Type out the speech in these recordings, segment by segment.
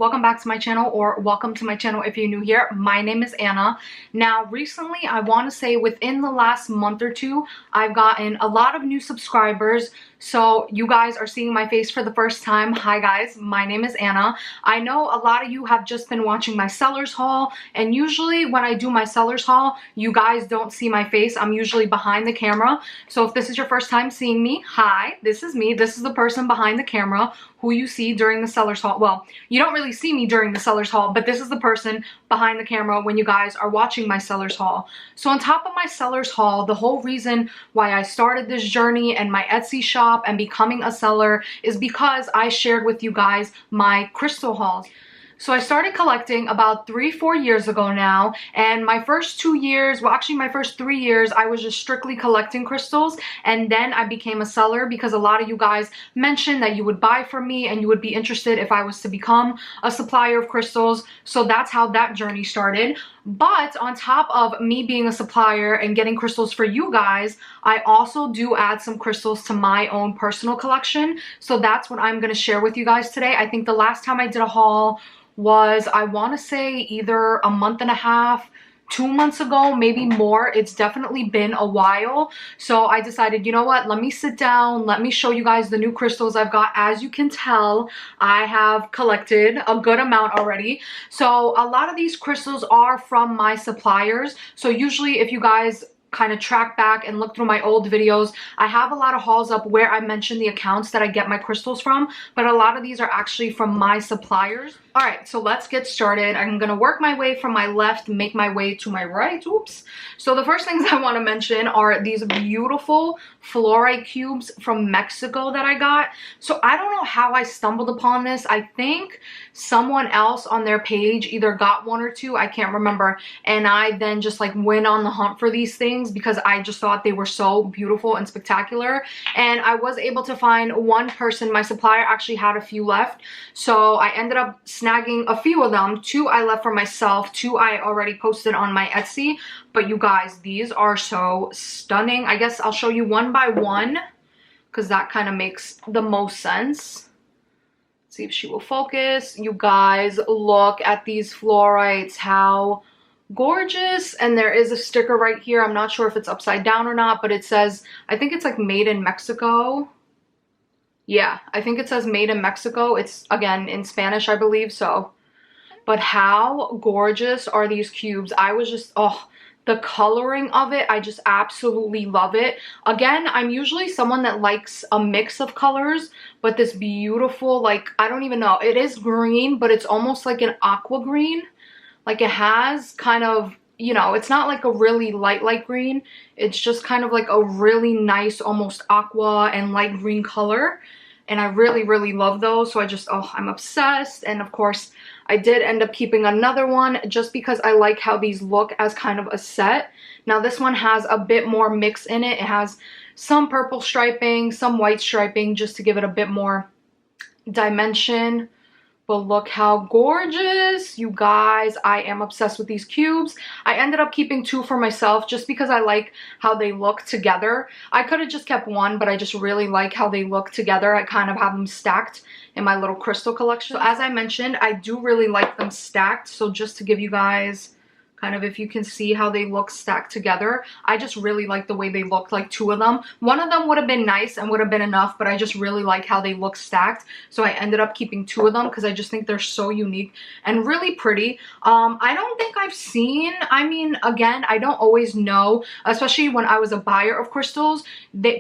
welcome back to my channel, or welcome to my channel if you're new here. My name is Anna. Now recently, I want to say within the last month or two, I've gotten a lot of new subscribers. So you guys are seeing my face for the first time. Hi guys, my name is Anna. I know a lot of you have just been watching my seller's haul, and usually when I do my seller's haul, you guys don't see my face. I'm usually behind the camera. So if this is your first time seeing me, hi, this is me. This is the person behind the camera who you see during the seller's haul. Well, you don't really see me during the seller's haul, but this is the person behind the camera when you guys are watching my seller's haul. So on top of my seller's haul, the whole reason why I started this journey and my Etsy shop and becoming a seller is because I shared with you guys my crystal hauls. So I started collecting about 3-4 years ago now, and my first 2 years, well actually my first 3 years, I was just strictly collecting crystals, and then I became a seller because a lot of you guys mentioned that you would buy from me and you would be interested if I was to become a supplier of crystals. So that's how that journey started. But on top of me being a supplier and getting crystals for you guys, I also do add some crystals to my own personal collection. So that's what I'm going to share with you guys today. I think the last time I did a haul was, I want to say, either a month and a half, 2 months ago, maybe more. It's definitely been a while. So I decided, you know what, let me sit down, let me show you guys the new crystals I've got. As you can tell, I have collected a good amount already. So a lot of these crystals are from my suppliers. So usually if you guys kind of track back and look through my old videos, I have a lot of hauls up where I mention the accounts that I get my crystals from, but a lot of these are actually from my suppliers. All right, so let's get started. I'm gonna work my way from my left, make my way to my right. Oops. So the first things I want to mention are these beautiful fluorite cubes from Mexico that I got. So I don't know how I stumbled upon this. I think someone else on their page either got one or two, I can't remember, and I then just like went on the hunt for these things because I just thought they were so beautiful and spectacular. And I was able to find one person. My supplier actually had a few left, so I ended up snagging a few of them. 2 I left for myself, 2 I already posted on my Etsy. But you guys, these are so stunning. I guess I'll show you one by one because that kind of makes the most sense. Let's see if she will focus. You guys, look at these fluorites, how gorgeous. And there is a sticker right here. I'm not sure if it's upside down or not, but it says, I think it's like made in Mexico. Yeah, I think it says made in Mexico. It's again in Spanish, I believe. So, but how gorgeous are these cubes? I was just, oh, the coloring of it, I just absolutely love it. Again, I'm usually someone that likes a mix of colors, but this beautiful, like, I don't even know, it is green, but it's almost like an aqua green. Like it has kind of, you know, it's not like a really light green. It's just kind of like a really nice, almost aqua and light green color. And I really love those. So I just, oh, I'm obsessed. And of course, I did end up keeping another one just because I like how these look as kind of a set. Now this one has a bit more mix in it. It has some purple striping, some white striping, just to give it a bit more dimension. But look how gorgeous, you guys. I am obsessed with these cubes. I ended up keeping 2 for myself just because I like how they look together. I could have just kept 1, but I just really like how they look together. I kind of have them stacked in my little crystal collection. So as I mentioned, I do really like them stacked. So just to give you guys kind of, if you can see how they look stacked together, I just really like the way they look, like 2 of them. One of them would have been nice and would have been enough, but I just really like how they look stacked. So I ended up keeping 2 of them because I just think they're so unique and really pretty. I don't think I've seen, I mean, again, I don't always know, especially when I was a buyer of crystals,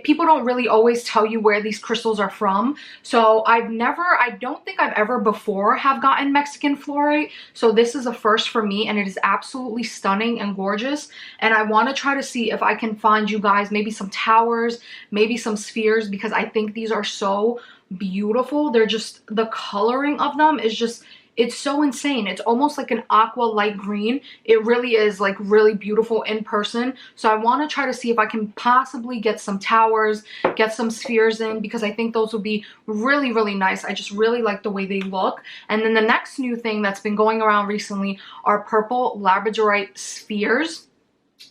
people don't really always tell you where these crystals are from. So I don't think I've ever before have gotten Mexican fluorite. So this is a first for me, and it is absolutely stunning and gorgeous. And I want to try to see if I can find you guys maybe some towers, maybe some spheres, because I think these are so beautiful. They're just, the coloring of them is just, it's so insane. It's almost like an aqua light green. It really is like really beautiful in person. So I want to try to see if I can possibly get some towers, get some spheres in, because I think those would be really nice. I just really like the way they look. And then the next new thing that's been going around recently are purple labradorite spheres.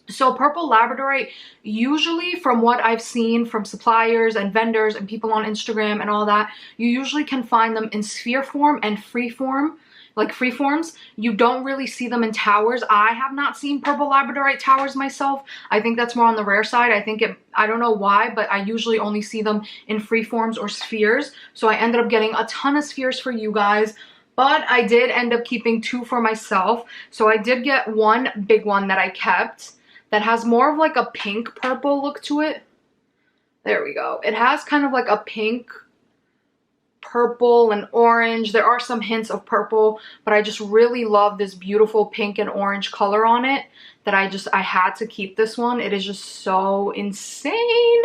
So purple labradorite, usually from what I've seen from suppliers and vendors and people on Instagram and all that, you usually can find them in sphere form and free form. like freeforms. You don't really see them in towers. I have not seen purple labradorite towers myself. I think that's more on the rare side. I don't know why, but I usually only see them in freeforms or spheres. So I ended up getting a ton of spheres for you guys, but I did end up keeping 2 for myself. So I did get one big one that I kept that has more of like a pink purple look to it. There we go. It has kind of like a pink, purple, and orange. There are some hints of purple, but I just really love this beautiful pink and orange color on it that I had to keep this one. It is just so insane.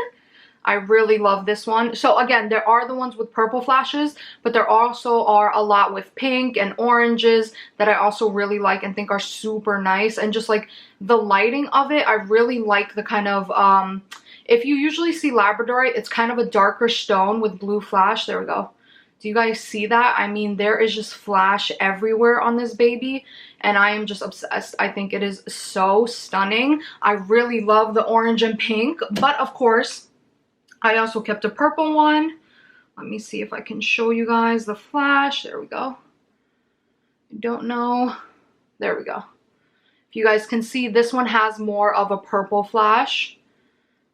I really love this one. So again, there are the ones with purple flashes, but there also are a lot with pink and oranges that I also really like and think are super nice. And just like the lighting of it, I really like the kind of, if you usually see labradorite, it's kind of a darker stone with blue flash. There we go. Do you guys see that? I mean, there is just flash everywhere on this baby, and I am just obsessed. I think it is so stunning. I really love the orange and pink, but of course, I also kept a purple one. Let me see if I can show you guys the flash. There we go. I don't know. There we go. If you guys can see, this one has more of a purple flash.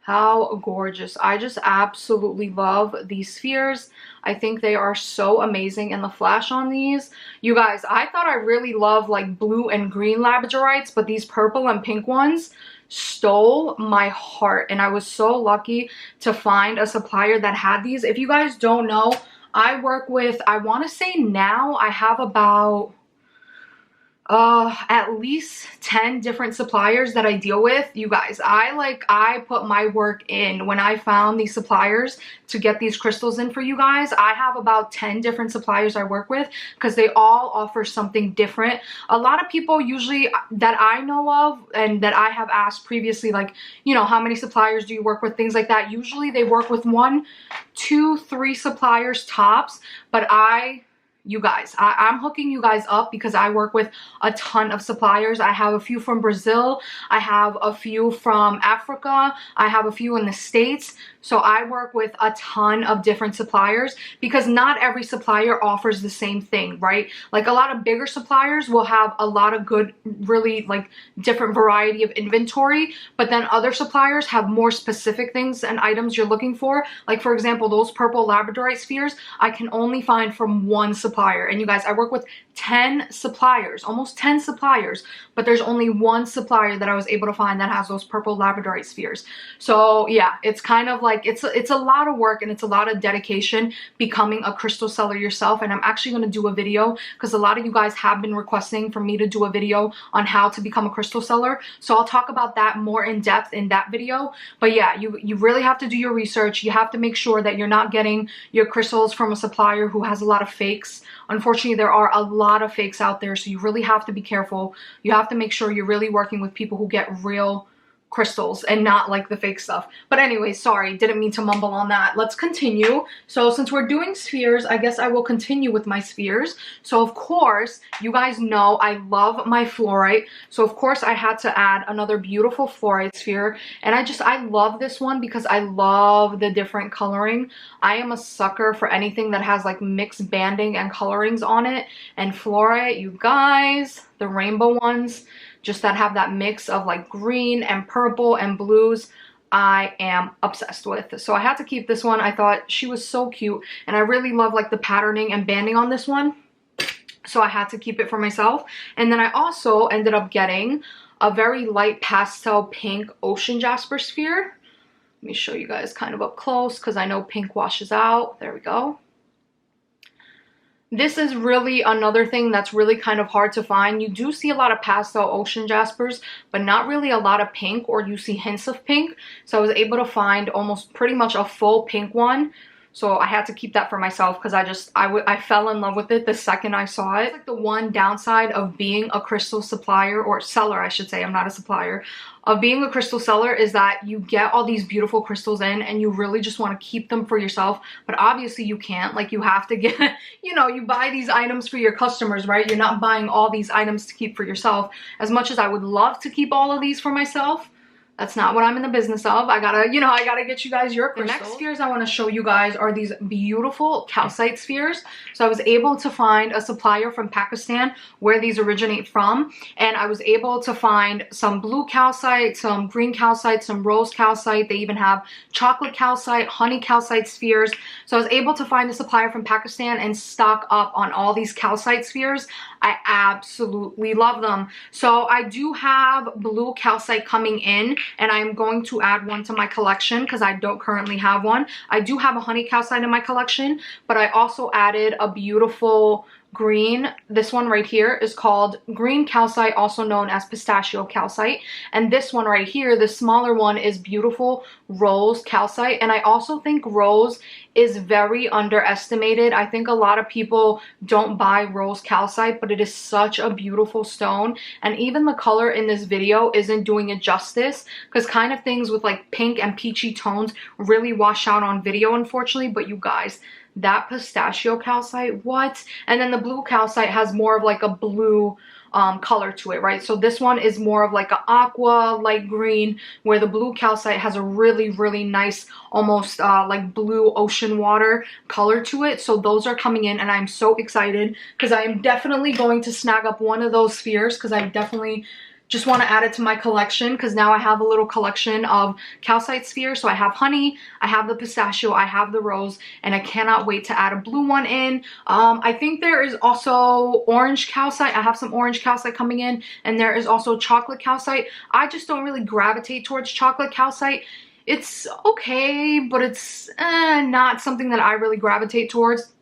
How gorgeous. I just absolutely love these spheres. I think they are so amazing, and the flash on these. You guys, I thought I really love like blue and green labradorites, but these purple and pink ones stole my heart, and I was so lucky to find a supplier that had these. If you guys don't know, I work with, I want to say now I have about at least 10 different suppliers that I deal with. You guys, I put my work in when I found these suppliers to get these crystals in for you guys. I have about 10 different suppliers I work with because they all offer something different. A lot of people usually that I know of and that I have asked previously, like, you know, how many suppliers do you work with, things like that. Usually they work with 1, 2, 3 suppliers tops, but you guys, I'm hooking you guys up because I work with a ton of suppliers. I have a few from Brazil. I have a few from Africa. I have a few in the States. So I work with a ton of different suppliers because not every supplier offers the same thing, right? Like a lot of bigger suppliers will have a lot of good, really like different variety of inventory, but then other suppliers have more specific things and items you're looking for. Like for example, those purple labradorite spheres, I can only find from 1 supplier. And you guys, I work with 10 suppliers, almost 10 suppliers, but there's only 1 supplier that I was able to find that has those purple labradorite spheres. So yeah, it's kind of like, it's a lot of work and it's a lot of dedication becoming a crystal seller yourself. And I'm actually going to do a video because a lot of you guys have been requesting for me to do a video on how to become a crystal seller. So I'll talk about that more in depth in that video. But yeah, you really have to do your research. You have to make sure that you're not getting your crystals from a supplier who has a lot of fakes. Unfortunately, there are a lot of fakes out there, so you really have to be careful. You have to make sure you're really working with people who get real crystals and not like the fake stuff. But anyway, sorry, didn't mean to mumble on that. Let's continue. So since we're doing spheres, I guess I will continue with my spheres. So of course, you guys know I love my fluorite. So of course I had to add another beautiful fluorite sphere. And I love this one because I love the different coloring. I am a sucker for anything that has like mixed banding and colorings on it. And fluorite, you guys, the rainbow ones, just that have that mix of like green and purple and blues, I am obsessed with. So I had to keep this one. I thought she was so cute and I really love like the patterning and banding on this one. So I had to keep it for myself. And then I also ended up getting a very light pastel pink ocean jasper sphere. Let me show you guys kind of up close because I know pink washes out. There we go. This is really another thing that's really kind of hard to find. You do see a lot of pastel ocean jaspers, but not really a lot of pink, or you see hints of pink. So I was able to find almost pretty much a full pink one. So I had to keep that for myself because I fell in love with it the second I saw it. It's like the one downside of being a crystal supplier, or seller I should say, I'm not a supplier, of being a crystal seller is that you get all these beautiful crystals in and you really just want to keep them for yourself. But obviously you can't, like you have to get, you know, you buy these items for your customers, right? You're not buying all these items to keep for yourself. As much as I would love to keep all of these for myself, That's not what I'm in the business of. I gotta, you know, I gotta get you guys your crystals. The next spheres I want to show you guys are these beautiful calcite spheres. So I was able to find a supplier from Pakistan where these originate from, and I was able to find some blue calcite, some green calcite, some rose calcite. They even have chocolate calcite, honey calcite spheres. So I was able to find a supplier from Pakistan and stock up on all these calcite spheres. I absolutely love them. So I do have blue calcite coming in, and I'm going to add one to my collection because I don't currently have one. I do have a honey calcite in my collection, but I also added a beautiful green. This one right here is called green calcite, also known as pistachio calcite, and this one right here, the smaller one, is beautiful rose calcite. And I also think rose is very underestimated. I think a lot of people don't buy rose calcite, but it is such a beautiful stone, and even the color in this video isn't doing it justice, because kind of things with like pink and peachy tones really wash out on video, unfortunately. But you guys, that pistachio calcite, what? And then the blue calcite has more of like a blue color to it, right? So this one is more of like an aqua light green, where the blue calcite has a really nice, almost like blue ocean water color to it. So those are coming in, and I'm so excited because I am definitely going to snag up one of those spheres, because I definitely just want to add it to my collection, because now I have a little collection of calcite spheres. So I have honey, I have the pistachio, I have the rose, and I cannot wait to add a blue one in. I think there is also orange calcite. I have some orange calcite coming in, and there is also chocolate calcite. I just don't really gravitate towards chocolate calcite. It's okay, but it's not something that I really gravitate towards.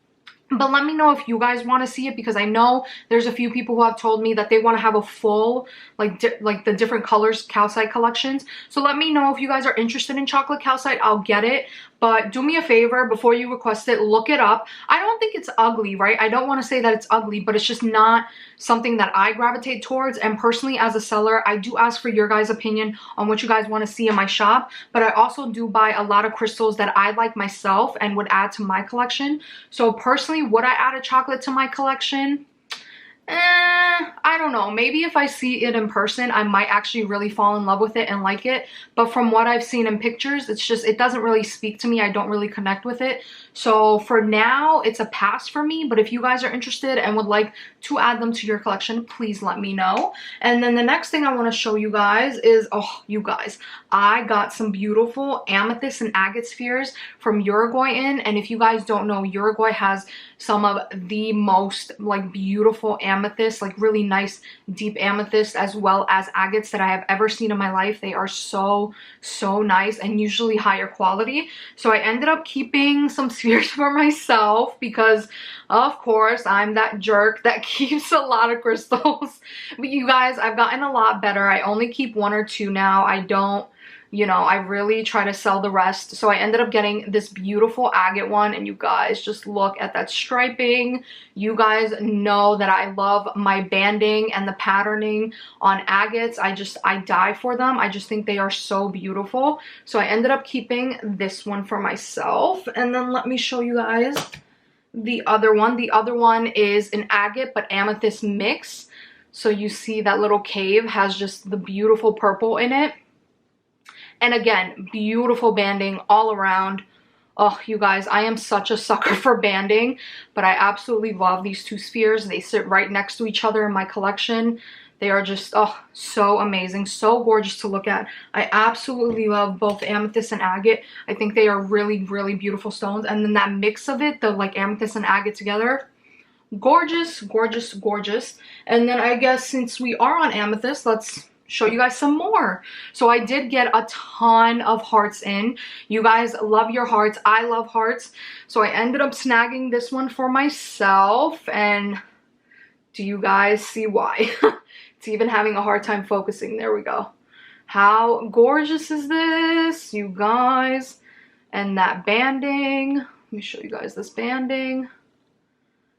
But let me know if you guys want to see it, because I know there's a few people who have told me that they want to have a full, like the different colors calcite collections. So let me know if you guys are interested in chocolate calcite. I'll get it. But do me a favor, before you request it, look it up. I don't think it's ugly, right? I don't want to say that it's ugly, but it's just not something that I gravitate towards. And personally, as a seller, I do ask for your guys' opinion on what you guys want to see in my shop. But I also do buy a lot of crystals that I like myself and would add to my collection. So personally, would I add a chocolate to my collection? I don't know. Maybe if I see it in person, I might actually really fall in love with it and like it. But from what I've seen in pictures, it's just, it doesn't really speak to me. I don't really connect with it. So for now, it's a pass for me. But if you guys are interested and would like to add them to your collection, please let me know. And then the next thing I want to show you guys is, oh, you guys, I got some beautiful amethyst and agate spheres from Uruguay in. And if you guys don't know, Uruguay has some of the most like beautiful amethyst, like really nice deep amethyst, as well as agates that I have ever seen in my life. They are so nice and usually higher quality. So I ended up keeping some spheres for myself, because of course I'm that jerk that keeps a lot of crystals. But you guys, I've gotten a lot better. I only keep one or two now. I don't, you know, I really try to sell the rest. So I ended up getting this beautiful agate one, and you guys, just look at that striping. You guys know that I love my banding and the patterning on agates. I die for them. I just think they are so beautiful. So I ended up keeping this one for myself. And then let me show you guys the other one. The other one is an agate but amethyst mix. So you see that little cave has just the beautiful purple in it. And again, beautiful banding all around. Oh, you guys, I am such a sucker for banding, but I absolutely love these two spheres. They sit right next to each other in my collection. They are just, oh, so amazing, so gorgeous to look at. I absolutely love both amethyst and agate. I think they are really beautiful stones. And then that mix of it, the like amethyst and agate together, gorgeous. And then I guess since we are on amethyst, let's show you guys some more. So I did get a ton of hearts in. You guys love your hearts. I love hearts. So I ended up snagging this one for myself. And do you guys see why? It's even having a hard time focusing. There we go. How gorgeous is this, you guys? And that banding. Let me show you guys this banding.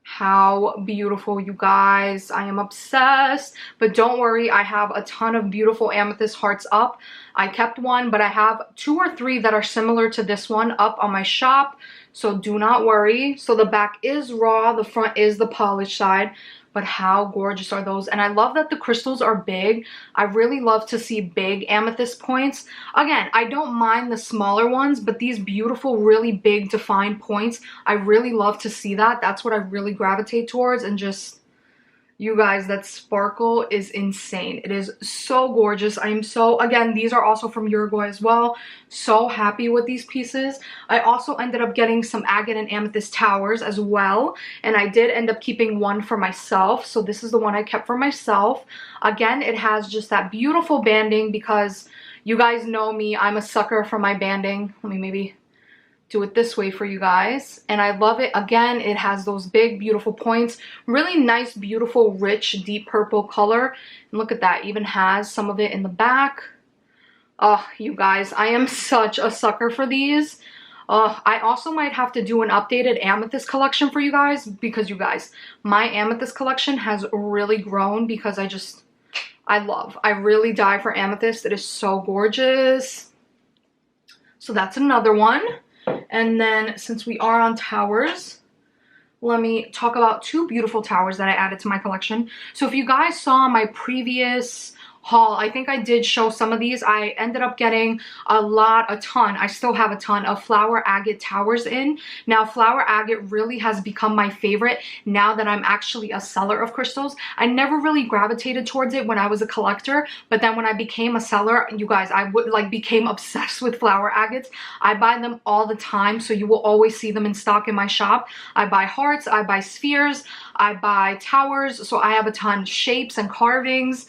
How beautiful, you guys. I am obsessed. But don't worry, I have a ton of beautiful amethyst hearts up. I kept one, but I have 2 or 3 that are similar to this one up on my shop. So do not worry. So the back is raw, the front is the polished side. but how gorgeous are those? And I love that the crystals are big. I really love to see big amethyst points. Again, I don't mind the smaller ones, but these beautiful, really big defined points, I really love to see that. That's what I really gravitate towards. And just, you guys, that sparkle is insane. It is so gorgeous. I am so, again, these are also from Uruguay as well. So happy with these pieces. I also ended up getting some agate and amethyst towers as well. And I did end up keeping one for myself. So this is the one I kept for myself. Again, it has just that beautiful banding because you guys know me. I'm a sucker for my banding. Let me maybe do it this way for you guys, and I love it. Again, it has those big beautiful points, really nice, beautiful, rich, deep purple color. And look at that, even has some of it in the back. Oh, you guys, I am such a sucker for these. I also might have to do an updated amethyst collection for you guys, because you guys, my amethyst collection has really grown because I really die for amethyst. It is so gorgeous. So that's another one. And then since we are on towers, let me talk about two beautiful towers that I added to my collection. So if you guys saw my previous haul, I think I did show some of these. I ended up getting a ton. I still have a ton of flower agate towers in. Now, flower agate really has become my favorite now that I'm actually a seller of crystals. I never really gravitated towards it when I was a collector, but then when I became a seller, you guys, I became obsessed with flower agates. I buy them all the time, so you will always see them in stock in my shop. I buy hearts, I buy spheres, I buy towers, so I have a ton, shapes and carvings.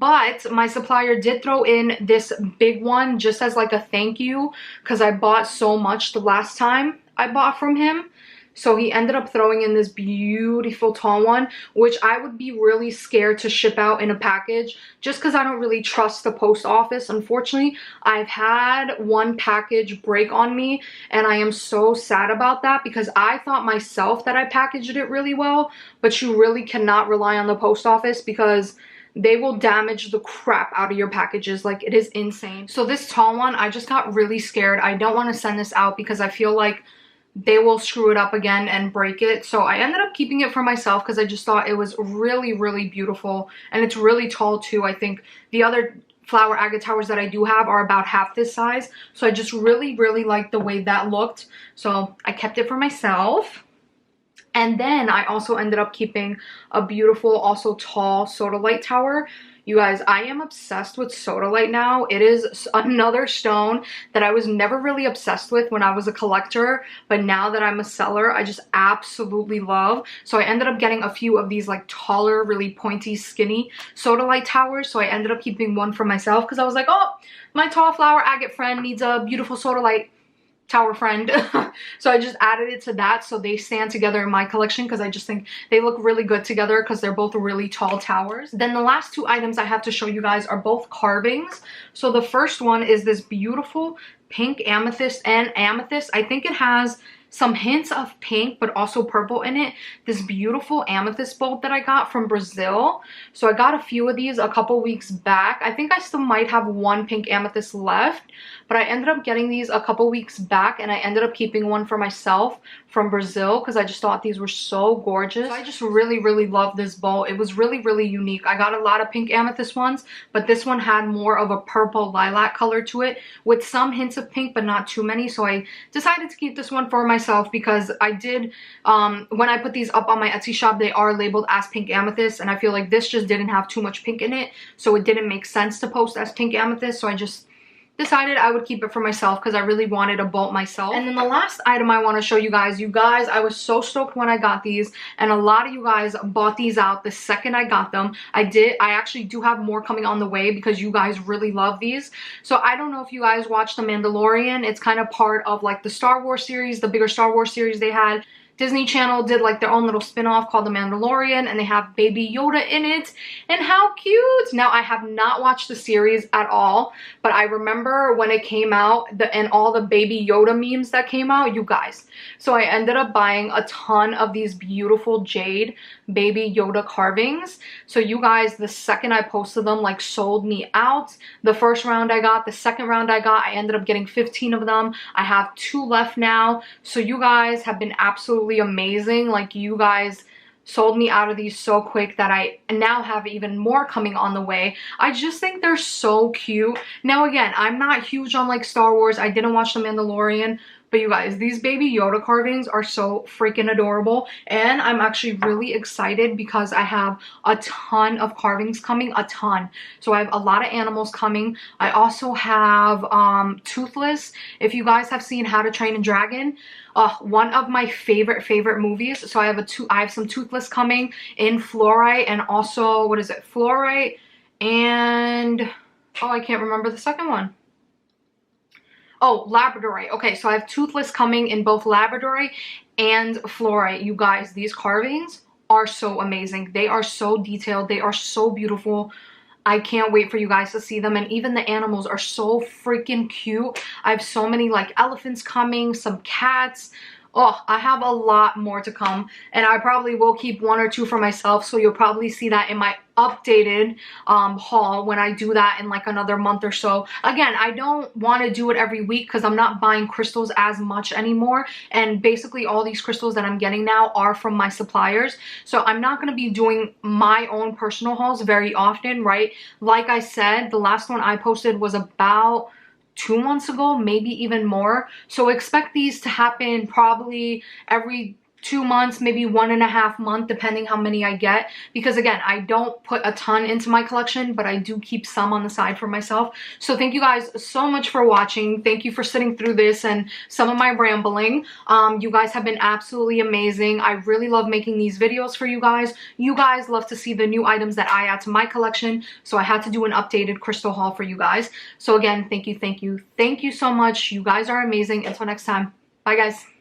But my supplier did throw in this big one just as like a thank you, because I bought so much the last time I bought from him. So he ended up throwing in this beautiful tall one, which I would be really scared to ship out in a package just because I don't really trust the post office. Unfortunately, I've had one package break on me, and I am so sad about that because I thought myself that I packaged it really well, but you really cannot rely on the post office because they will damage the crap out of your packages. Like, it is insane. So this tall one, I just got really scared. I don't want to send this out because I feel like they will screw it up again and break it. So I ended up keeping it for myself because I just thought it was really, really beautiful. And it's really tall too. I think the other flower agate towers that I do have are about half this size. So I just really, really liked the way that looked. So I kept it for myself. And then I also ended up keeping a beautiful, also tall sodalite tower. You guys, I am obsessed with sodalite now. It is another stone that I was never really obsessed with when I was a collector, but now that I'm a seller, I just absolutely love. So I ended up getting a few of these like taller, really pointy, skinny sodalite towers. So I ended up keeping one for myself because I was like, oh, my tall flower agate friend needs a beautiful sodalite tower friend. So I just added it to that so they stand together in my collection because I just think they look really good together because they're both really tall towers. Then the last two items I have to show you guys are both carvings. So the first one is this beautiful pink amethyst, and amethyst, I think it has some hints of pink but also purple in it. This beautiful amethyst bulb that I got from Brazil. So I got a few of these a couple weeks back. I think I still might have one pink amethyst left, but I ended up getting these a couple weeks back, and I ended up keeping one for myself from Brazil because I just thought these were so gorgeous. So I just really, really love this bowl. It was really, really unique. I got a lot of pink amethyst ones, but this one had more of a purple lilac color to it with some hints of pink, but not too many. So I decided to keep this one for myself because I did, when I put these up on my Etsy shop, they are labeled as pink amethyst, and I feel like this just didn't have too much pink in it, so it didn't make sense to post as pink amethyst. So I just decided I would keep it for myself because I really wanted a bolt myself. And then the last item I want to show you guys, I was so stoked when I got these, and a lot of you guys bought these out the second I got them. I actually do have more coming on the way because you guys really love these. So I don't know if you guys watched The Mandalorian. It's kind of part of like the Star Wars series, the bigger Star Wars series they had. Disney Channel did like their own little spin-off called The Mandalorian, and they have Baby Yoda in it, and how cute. Now, I have not watched the series at all, but I remember when it came out and all the Baby Yoda memes that came out, you guys. So I ended up buying a ton of these beautiful jade Baby Yoda carvings. So you guys, the second I posted them, like sold me out. The first round I got, the second round I got, I ended up getting 15 of them. I have 2 left now. So you guys have been absolutely amazing. Like, you guys sold me out of these so quick that I now have even more coming on the way. I just think they're so cute. Now again, I'm not huge on like Star Wars. I didn't watch The Mandalorian, but you guys, these baby Yoda carvings are so freaking adorable. And I'm actually really excited because I have a ton of carvings coming, a ton. So I have a lot of animals coming. I also have Toothless. If you guys have seen How to Train a Dragon, one of my favorite movies. So I have some Toothless coming in Fluorite, and also, what is it? Fluorite and, oh, I can't remember the second one. Oh, labradorite. Okay, so I have Toothless coming in both labradorite and Fluorite. You guys, these carvings are so amazing. They are so detailed. They are so beautiful. I can't wait for you guys to see them. And even the animals are so freaking cute. I have so many like elephants coming, some cats. Oh, I have a lot more to come, and I probably will keep one or two for myself, so you'll probably see that in my updated haul when I do that in like another month or so. Again, I don't want to do it every week because I'm not buying crystals as much anymore, and basically all these crystals that I'm getting now are from my suppliers, so I'm not going to be doing my own personal hauls very often, right? Like I said, the last one I posted was about 2 months ago, maybe even more. So expect these to happen probably every 2 months, maybe 1.5 months, depending how many I get. Because again, I don't put a ton into my collection, but I do keep some on the side for myself. So thank you guys so much for watching. Thank you for sitting through this and some of my rambling. You guys have been absolutely amazing. I really love making these videos for you guys. You guys love to see the new items that I add to my collection. So I had to do an updated crystal haul for you guys. So again, thank you so much. You guys are amazing. Until next time. Bye guys.